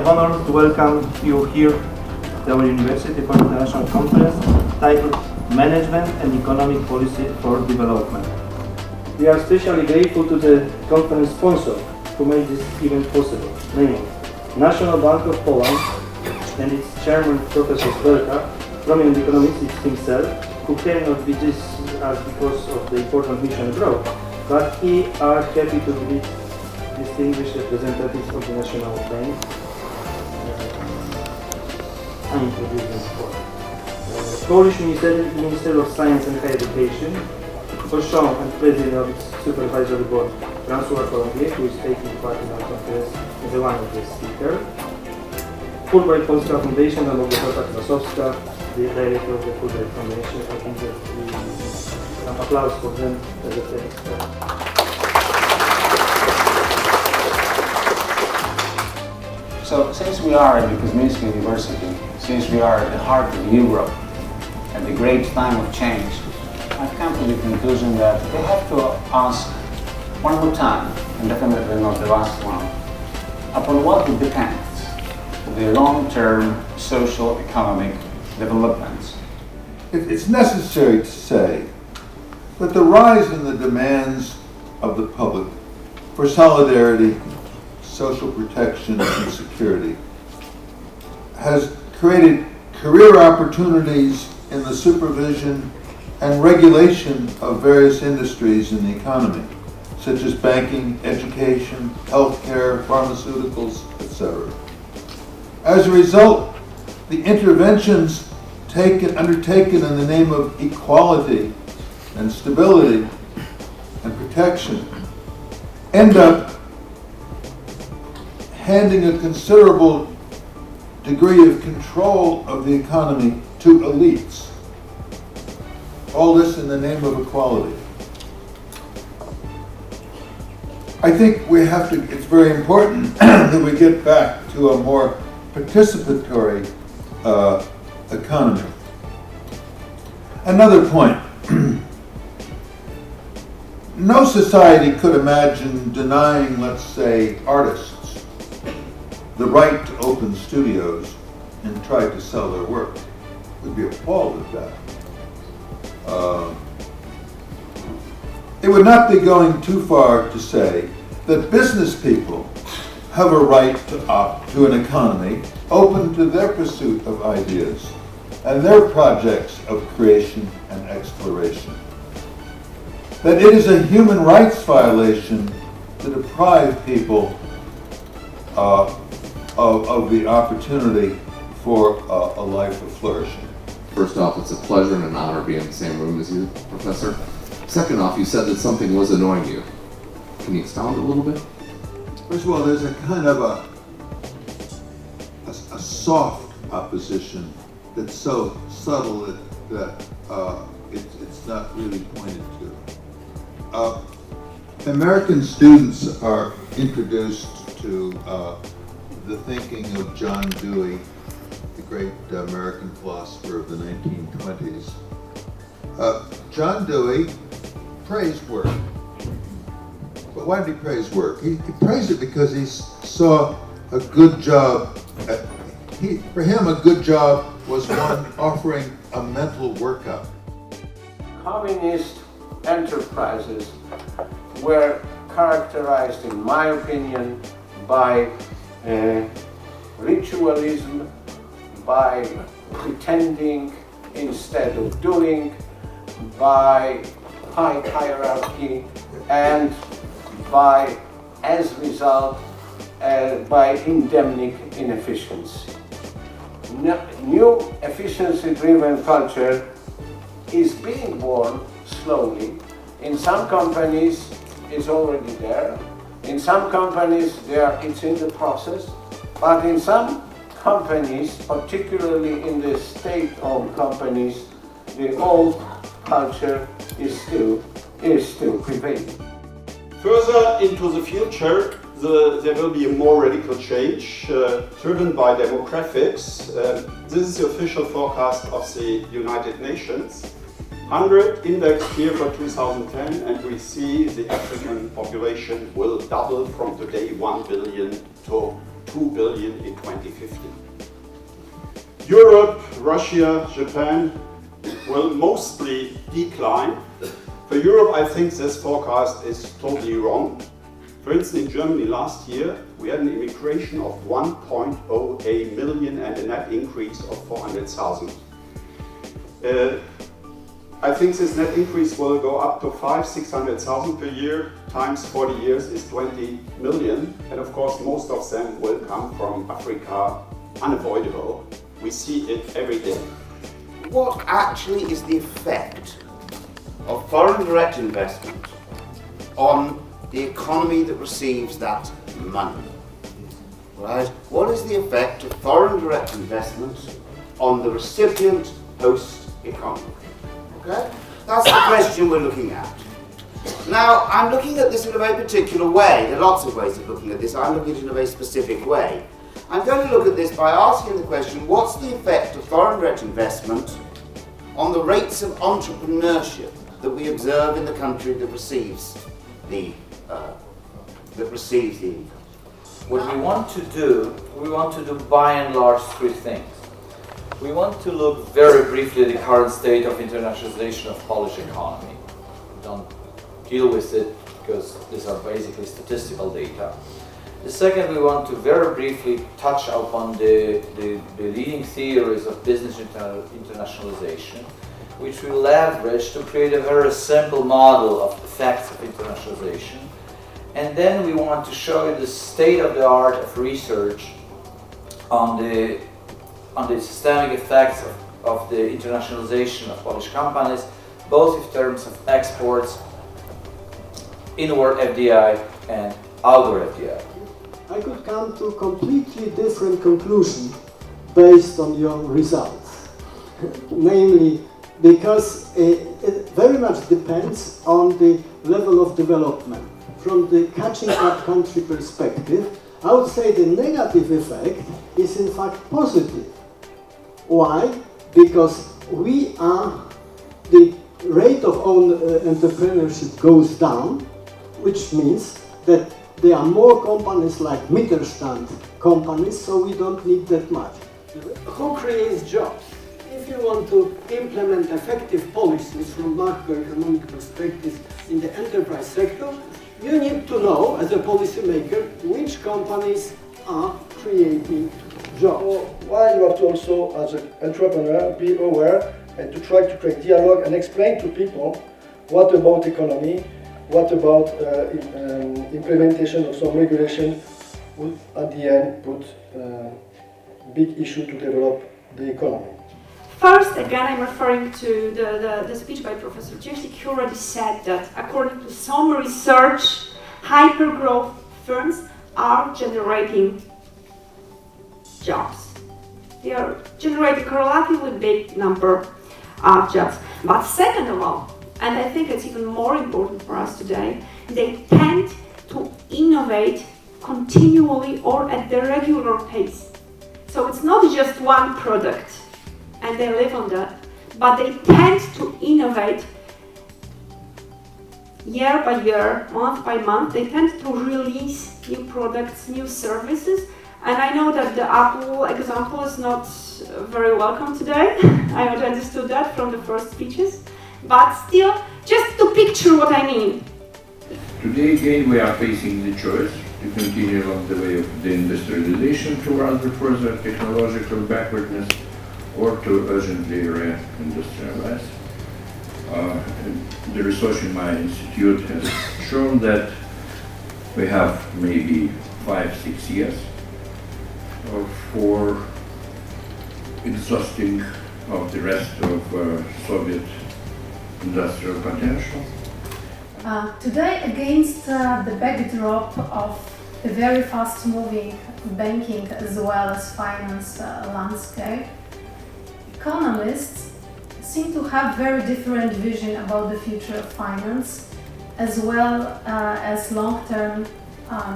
honor to welcome you here at our university for international conference titled Management and Economic Policy for Development. We are especially grateful to the conference sponsor who made this event possible, namely National Bank of Poland and its chairman, Professor Belka, prominent economist himself, who cannot be with us because of the important mission abroad, but he are happy to be distinguished representatives of the National Bank. I introduce them before. Polish Minister of Science and Higher Education, Koszą and President of its Supervisory Board, François Colombier, who is taking part in our conference as one of the speakers. Fulbright Polska Foundation and Małgorzata Kwasowska, the director of the Fulbright Foundation. I think that some applause for them as a thanks. So, since we are at the Koźmińskiego University, since we are at the heart of Europe, at the great time of change, I've come to the conclusion that we have to ask one more time, and definitely not the last one, upon what it depends the long-term social economic developments. It's necessary to say that the rise in the demands of the public for solidarity, social protection, and security has created career opportunities in the supervision and regulation of various industries in the economy, such as banking, education, healthcare, pharmaceuticals, etc. As a result, the interventions undertaken in the name of equality and stability and protection end up handing a considerable degree of control of the economy to elites. All this in the name of equality. I think it's very important that we get back to a more participatory economy. Another point. No society could imagine denying, let's say, artists the right to open studios and try to sell their work. We'd be appalled at that. It would not be going too far to say that business people have a right to opt to an economy open to their pursuit of ideas and their projects of creation and exploration. That it is a human rights violation to deprive people of the opportunity for a life of flourishing. First off, it's a pleasure and an honor to be in the same room as you, Professor. Second off, you said that something was annoying you. Can you expound a little bit? First of all, there's a kind of a soft opposition that's so subtle that it's not really pointed to. American students are introduced to the thinking of John Dewey, the great American philosopher of the 1920s. John Dewey praised work. But why did he praise work? He praised it because he saw a good job. For him, a good job was one offering a mental workout. Communist enterprises were characterized, in my opinion, by ritualism, by pretending instead of doing, by high hierarchy, and by, as a result, by endemic inefficiency. New efficiency-driven culture is being born slowly. In some companies, it's already there. In some companies, it's in the process. But in some companies, particularly in the state-owned companies, the old culture is still prevailing. Further into the future, there will be a more radical change driven by demographics. This is the official forecast of the United Nations. 100 indexed here for 2010, and we see the African population will double from today 1 billion to 2 billion in 2050. Europe, Russia, Japan will mostly decline. For Europe, I think this forecast is totally wrong. For instance, in Germany last year, we had an immigration of 1.08 million and a net increase of 400,000. I think this net increase will go up to 500,000-600,000 per year, times 40 years is 20 million. And of course, most of them will come from Africa, unavoidable. We see it every day. What actually is the effect of foreign direct investment on the economy that receives that money? Right? What is the effect of foreign direct investment on the recipient host economy? Okay? That's the question we're looking at. Now, I'm looking at this in a very particular way. There are lots of ways of looking at this. I'm looking at it in a very specific way. I'm going to look at this by asking the question, what's the effect of foreign direct investment on the rates of entrepreneurship that we observe in the country that receives the income? What we want to do by and large three things. We want to look very briefly at the current state of internationalization of Polish economy. We don't deal with it because these are basically statistical data. The second, we want to very briefly touch upon the leading theories of business internationalization, which we leverage to create a very simple model of effects of internationalization. And then we want to show you the state-of-the-art of research on the systemic effects of the internationalization of Polish companies, both in terms of exports, inward FDI and outward FDI. I could come to a completely different conclusion based on your results. Namely, because it very much depends on the level of development. From the catching up country perspective, I would say the negative effect is in fact positive. Why? Because the rate of own entrepreneurship goes down, which means that there are more companies like Mittelstand companies, so we don't need that much. Who creates jobs? If you want to implement effective policies from macroeconomic perspective in the enterprise sector, you need to know, as a policymaker, which companies are creating jobs. So why you have to also, as an entrepreneur, be aware and to try to create dialogue and explain to people what about economy, what about implementation of some regulation would at the end put big issue to develop the economy. First, again, I'm referring to the speech by Professor Cieslik, who already said that according to some research, hyper-growth firms are generating jobs. They are generating a relatively big number of jobs. But second of all, and I think it's even more important for us today, they tend to innovate continually or at the regular pace. So it's not just one product and they live on that, but they tend to innovate year by year, month by month. They tend to release new products, new services. And I know that the Apple example is not very welcome today. I understood that from the first speeches. But still, just to picture what I mean. Today again we are facing the choice to continue along the way of the industrialization towards the further technological backwardness or to urgently re-industrialize. The research in my institute has shown that we have maybe 5-6 years for exhausting of the rest of Soviet industrial potential. Today, against the backdrop of the very fast-moving banking as well as finance landscape, economists seem to have very different vision about the future of finance as well as long-term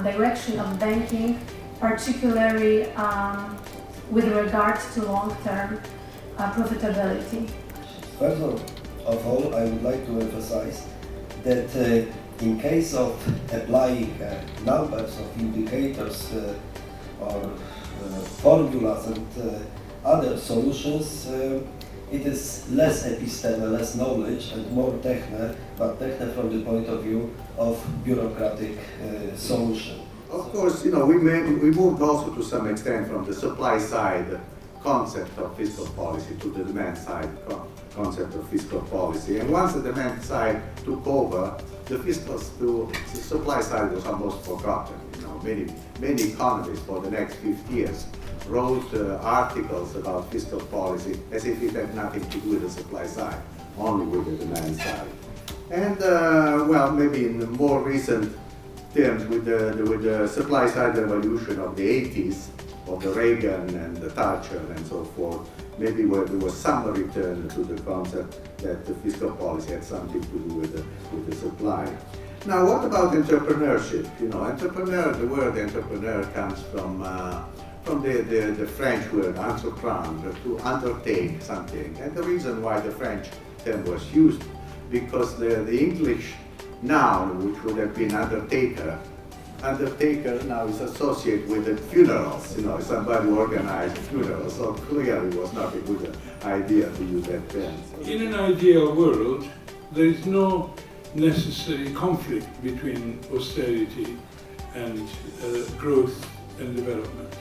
direction of banking, particularly with regard to long-term profitability. First of all, I would like to emphasize that in case of applying numbers of indicators or formulas and other solutions, it is less episteme, less knowledge and more techne, but techne from the point of view of bureaucratic solution. Of course, you know, we moved also to some extent from the supply side concept of fiscal policy to the demand side concept of fiscal policy. And once the demand side took over, the supply side was almost forgotten. You know, many economists for the next 50 years wrote articles about fiscal policy as if it had nothing to do with the supply side, only with the demand side. And well, maybe in the more recent terms, with the supply side revolution of the 80s, of the Reagan and the Thatcher and so forth, maybe there was some return to the concept that the fiscal policy had something to do with the supply. Now, what about entrepreneurship? You know, the word entrepreneur comes from the French word entreprendre, to undertake something. And the reason why the French term was used, because the English noun, which would have been undertaker now is associated with the funerals. You know, somebody who organized funerals, so clearly it was not a good idea to use that term. In an ideal world, there is no necessary conflict between austerity and growth and development.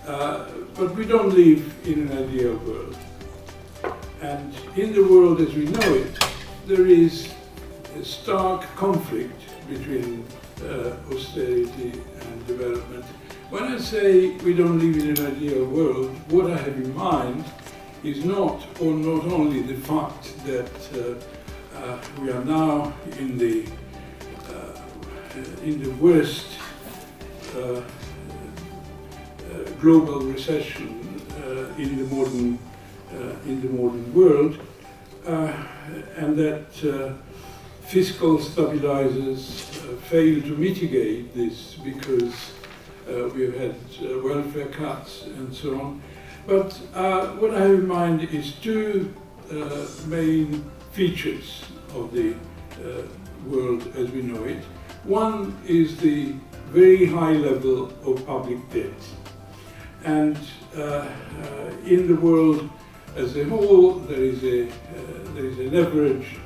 But we don't live in an ideal world. And in the world as we know it, there is a stark conflict between austerity and development. When I say we don't live in an ideal world, what I have in mind is not only the fact that we are now in the worst global recession in the modern world, and that fiscal stabilizers fail to mitigate this because we've had welfare cuts and so on. But what I have in mind is two main features of the world as we know it. One is the very high level of public debt. And in the world as a whole, there is an average,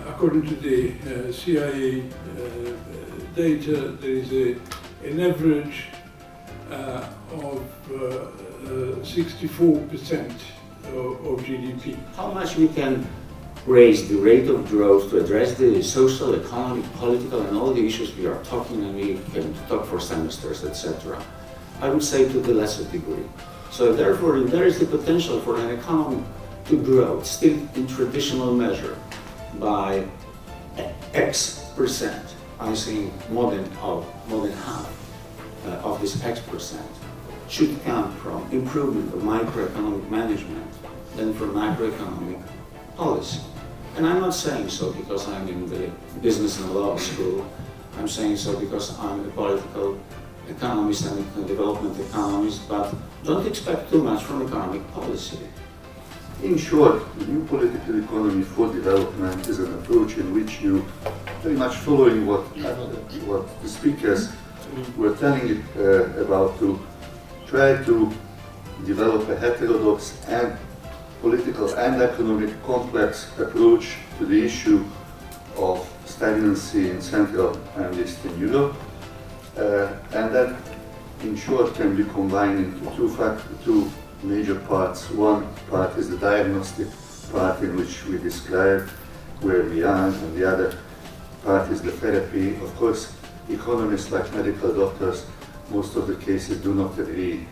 according to the CIA data, there is an average of 64% of GDP. How much we can raise the rate of growth to address the social, economic, political, and all the issues we are talking, and we can talk for semesters, etc. I would say to the lesser degree. So therefore, if there is the potential for an economy to grow, still in traditional measure, by X%, I think more than half of this X% should come from improvement of microeconomic management than from macroeconomic policy. And I'm not saying so because I'm in the business and law school. I'm saying so because I'm a political economist and a development economist, but don't expect too much from economic policy. In short, the new political economy for development is an approach in which you, very much following what the speakers were telling about, to try to develop a heterodox and political and economic complex approach to the issue of stagnancy in Central and Eastern Europe, and that, in short, can be combined into two major parts. One part is the diagnostic part, in which we describe where we are, and the other part is the therapy. Of course, economists, like medical doctors, most of the cases do not agree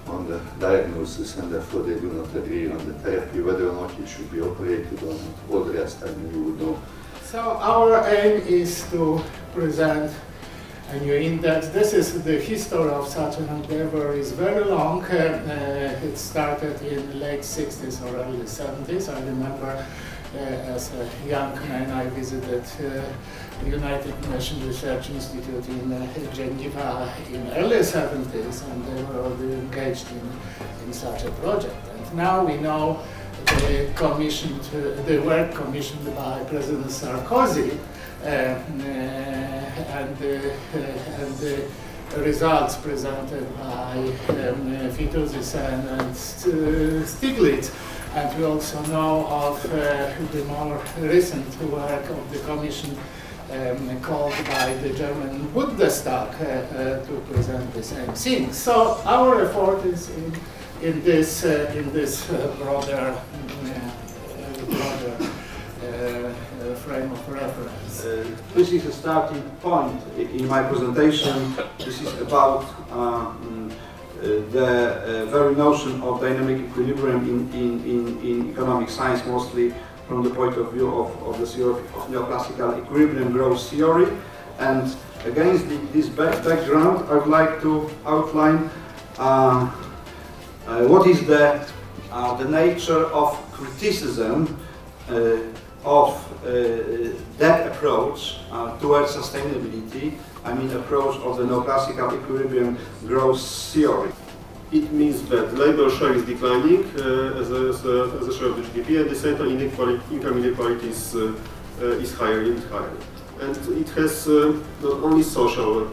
on the diagnosis, and therefore they do not agree on the therapy, whether or not it should be operated on. All the rest, I mean, you would know. So our aim is to present a new index. This is the history of such an endeavor. Is very long. It started in the late 60s or early 70s. I remember as a young man I visited the United Nations Research Institute in Geneva in early 70s, and they were already engaged in such a project. And now we know the work commissioned by President Sarkozy, and results presented by Fitousisen and Stiglitz. And we also know of the more recent work of the Commission called by the German Bundestag to present the same thing. So our effort is in this broader frame of reference. This is a starting point in my presentation. This is about the very notion of dynamic equilibrium in economic science, mostly from the point of view of the theory of neoclassical equilibrium growth theory. And against this background, I would like to outline what is the nature of criticism of that approach towards sustainability. I mean, approach of the neoclassical equilibrium growth theory. It means that labor share is declining as a share of the GDP, and at the same time income inequality is higher and higher. And it has not only social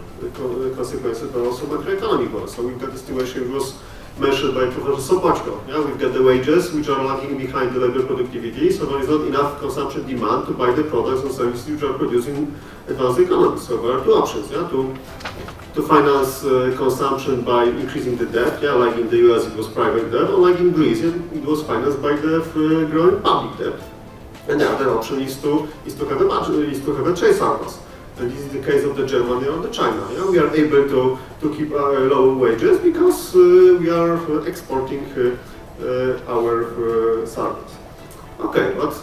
consequences, but also macroeconomic ones. So we've got the situation which was mentioned by Professor Sopoćko. Yeah, we've got the wages which are lagging behind the labor productivity, so there is not enough consumption demand to buy the products and services which are produced in advanced economies. So there are two options, yeah, to finance consumption by increasing the debt, yeah, like in the US it was private debt, or like in Greece it was financed by the growing public debt. And the other option is to have a trade surplus. And this is the case of the Germany or the China. Yeah? We are able to keep low wages because we are exporting our surplus. Okay, but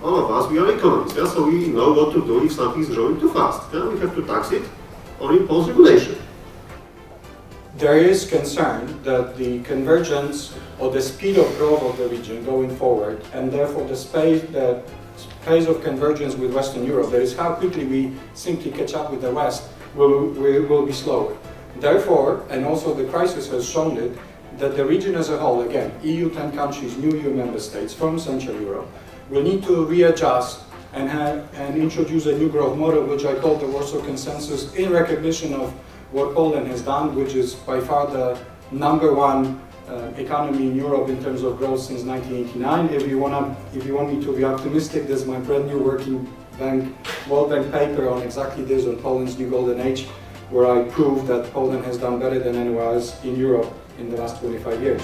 all of us, we are economists, yeah? So we know what to do if something is growing too fast. Yeah? We have to tax it or impose regulation. There is concern that the convergence or the speed of growth of the region going forward, and therefore the pace of convergence with Western Europe, that is how quickly we simply catch up with the West, will be slower. Therefore, and also the crisis has shown it, that the region as a whole, again, EU 10 countries, new EU member states from Central Europe, will need to readjust and introduce a new growth model, which I call the Warsaw Consensus, in recognition of what Poland has done, which is by far the #1 economy in Europe in terms of growth since 1989. If you want me to be optimistic, there's my brand new World Bank paper on exactly this, on Poland's new golden age, where I prove that Poland has done better than anywhere else in Europe in the last 25 years.